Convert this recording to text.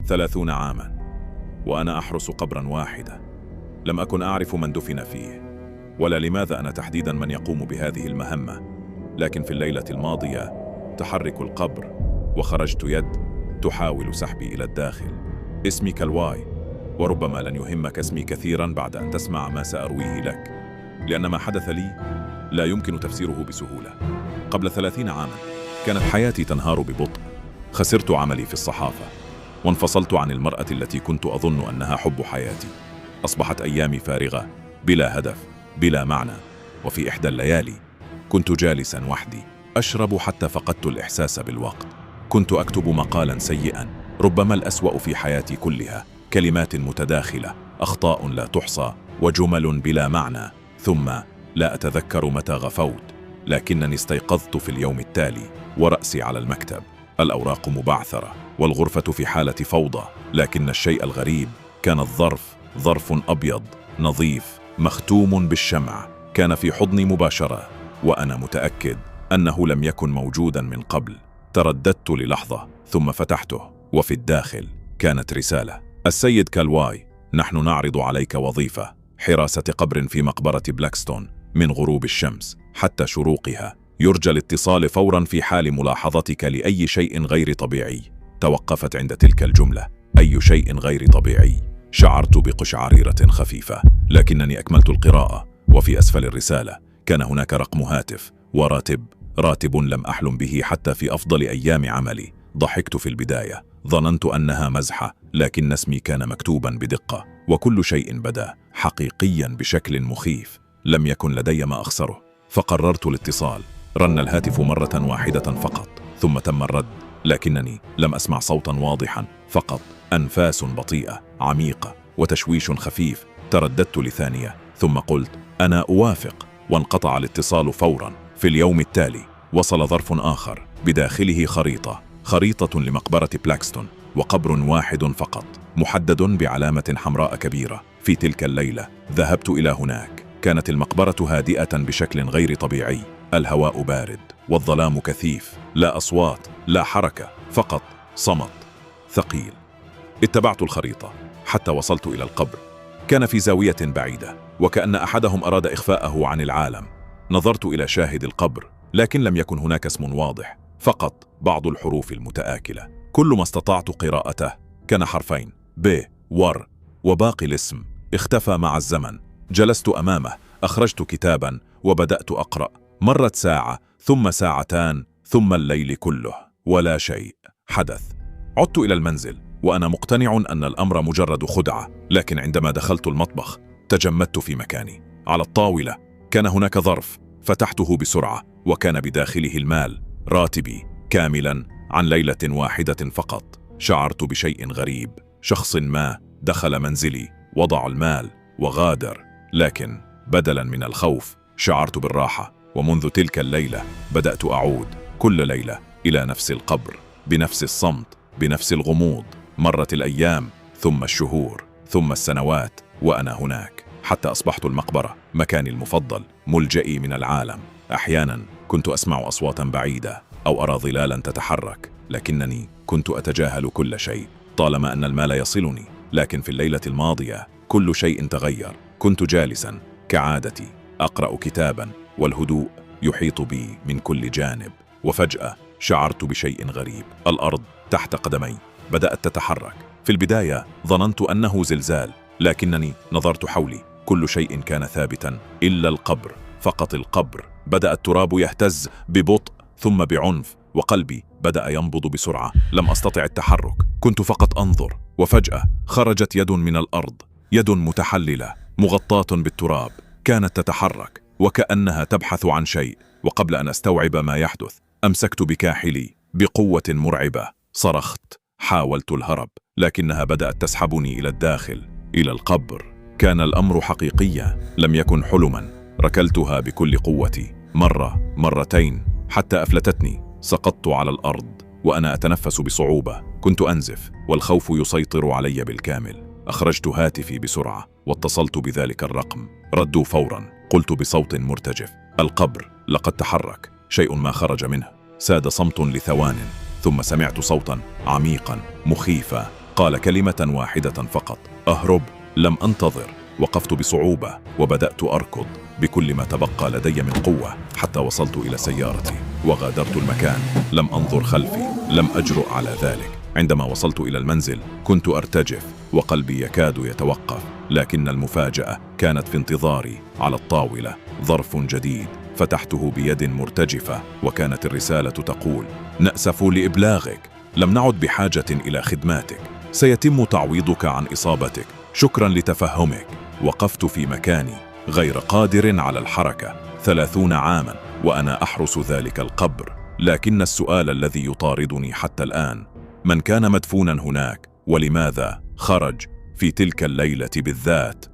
30 عاما وأنا أحرس قبرا واحدا. لم أكن أعرف من دفن فيه ولا لماذا أنا تحديدا من يقوم بهذه المهمة، لكن في الليلة الماضية تحرك القبر وخرجت يد تحاول سحبي إلى الداخل. اسمي كالواي، وربما لن يهمك اسمي كثيرا بعد أن تسمع ما سأرويه لك، لأن ما حدث لي لا يمكن تفسيره بسهولة. قبل 30 عاما كانت حياتي تنهار ببطء. خسرت عملي في الصحافة وانفصلت عن المرأة التي كنت أظن أنها حب حياتي. أصبحت أيامي فارغة بلا هدف بلا معنى. وفي إحدى الليالي كنت جالسا وحدي أشرب حتى فقدت الإحساس بالوقت. كنت أكتب مقالا سيئا، ربما الأسوأ في حياتي كلها، كلمات متداخلة، أخطاء لا تحصى، وجمل بلا معنى. ثم لا أتذكر متى غفوت، لكنني استيقظت في اليوم التالي ورأسي على المكتب، الأوراق مبعثرة والغرفة في حالة فوضى. لكن الشيء الغريب كان الظرف، ظرف أبيض نظيف مختوم بالشمع، كان في حضني مباشرة وأنا متأكد أنه لم يكن موجودا من قبل. ترددت للحظة ثم فتحته، وفي الداخل كانت رسالة: السيد كالواي، نحن نعرض عليك وظيفة حراسة قبر في مقبرة بلاكستون من غروب الشمس حتى شروقها. يرجى الاتصال فورا في حال ملاحظتك لأي شيء غير طبيعي. توقفت عند تلك الجملة، أي شيء غير طبيعي. شعرت بقشعريرة خفيفة، لكنني أكملت القراءة، وفي أسفل الرسالة كان هناك رقم هاتف راتب لم أحلم به حتى في أفضل أيام عملي. ضحكت في البداية، ظننت أنها مزحة، لكن اسمي كان مكتوبا بدقة، وكل شيء بدا حقيقيا بشكل مخيف. لم يكن لدي ما أخسره، فقررت الاتصال. رن الهاتف مرة واحدة فقط، ثم تم الرد، لكنني لم أسمع صوتا واضحا، فقط أنفاس بطيئة عميقة وتشويش خفيف. ترددت لثانية ثم قلت: أنا أوافق، وانقطع الاتصال فورا. في اليوم التالي وصل ظرف آخر بداخله خريطة لمقبرة بلاكستون، وقبر واحد فقط محدد بعلامة حمراء كبيرة. في تلك الليلة ذهبت إلى هناك. كانت المقبرة هادئة بشكل غير طبيعي، الهواء بارد والظلام كثيف، لا أصوات لا حركة، فقط صمت ثقيل. اتبعت الخريطة حتى وصلت إلى القبر. كان في زاوية بعيدة، وكأن أحدهم أراد إخفاءه عن العالم. نظرت إلى شاهد القبر، لكن لم يكن هناك اسم واضح، فقط بعض الحروف المتآكلة. كل ما استطعت قراءته كان حرفين: ب ور، وباقي الاسم اختفى مع الزمن. جلست أمامه، أخرجت كتابا وبدأت أقرأ. مرت ساعة، ثم ساعتان، ثم الليل كله، ولا شيء حدث. عدت إلى المنزل وأنا مقتنع أن الأمر مجرد خدعة، لكن عندما دخلت المطبخ تجمدت في مكاني. على الطاولة كان هناك ظرف، فتحته بسرعة وكان بداخله المال، راتبي كاملا عن ليلة واحدة فقط. شعرت بشيء غريب، شخص ما دخل منزلي، وضع المال وغادر. لكن بدلا من الخوف شعرت بالراحة، ومنذ تلك الليلة بدأت أعود كل ليلة إلى نفس القبر، بنفس الصمت، بنفس الغموض. مرت الأيام، ثم الشهور، ثم السنوات، وأنا هناك، حتى أصبحت المقبرة مكاني المفضل، ملجئي من العالم. أحيانا كنت أسمع أصواتا بعيدة أو أرى ظلالا تتحرك، لكنني كنت أتجاهل كل شيء طالما أن المال يصلني. لكن في الليلة الماضية كل شيء تغير. كنت جالسا كعادتي أقرأ كتابا، والهدوء يحيط بي من كل جانب، وفجأة شعرت بشيء غريب. الأرض تحت قدمي بدأت تتحرك. في البداية ظننت أنه زلزال، لكنني نظرت حولي، كل شيء كان ثابتا إلا القبر، فقط القبر. بدأ التراب يهتز ببطء ثم بعنف، وقلبي بدأ ينبض بسرعة. لم أستطع التحرك، كنت فقط أنظر. وفجأة خرجت يد من الأرض، يد متحللة مغطاة بالتراب، كانت تتحرك وكأنها تبحث عن شيء. وقبل أن أستوعب ما يحدث أمسكت بكاحلي بقوة مرعبة، صرخت، حاولت الهرب، لكنها بدأت تسحبني إلى الداخل، إلى القبر. كان الأمر حقيقيا، لم يكن حلما. ركلتها بكل قوتي، مرة مرتين، حتى أفلتتني. سقطت على الأرض وأنا أتنفس بصعوبة، كنت أنزف والخوف يسيطر علي بالكامل. أخرجت هاتفي بسرعة واتصلت بذلك الرقم. ردوا فورا. قلت بصوت مرتجف: القبر لقد تحرك، شيء ما خرج منه. ساد صمت لثوان، ثم سمعت صوتا عميقا مخيفا قال كلمة واحدة فقط: أهرب. لم أنتظر، وقفت بصعوبة وبدأت أركض بكل ما تبقى لدي من قوة حتى وصلت إلى سيارتي وغادرت المكان. لم أنظر خلفي، لم أجرؤ على ذلك. عندما وصلت إلى المنزل كنت أرتجف وقلبي يكاد يتوقف، لكن المفاجأة كانت في انتظاري. على الطاولة ظرف جديد، فتحته بيد مرتجفة وكانت الرسالة تقول: نأسف لإبلاغك، لم نعد بحاجة إلى خدماتك، سيتم تعويضك عن إصابتك، شكرا لتفهمك. وقفت في مكاني غير قادر على الحركة. 30 عاما وأنا أحرس ذلك القبر، لكن السؤال الذي يطاردني حتى الآن: من كان مدفونا هناك؟ ولماذا خرج في تلك الليلة بالذات؟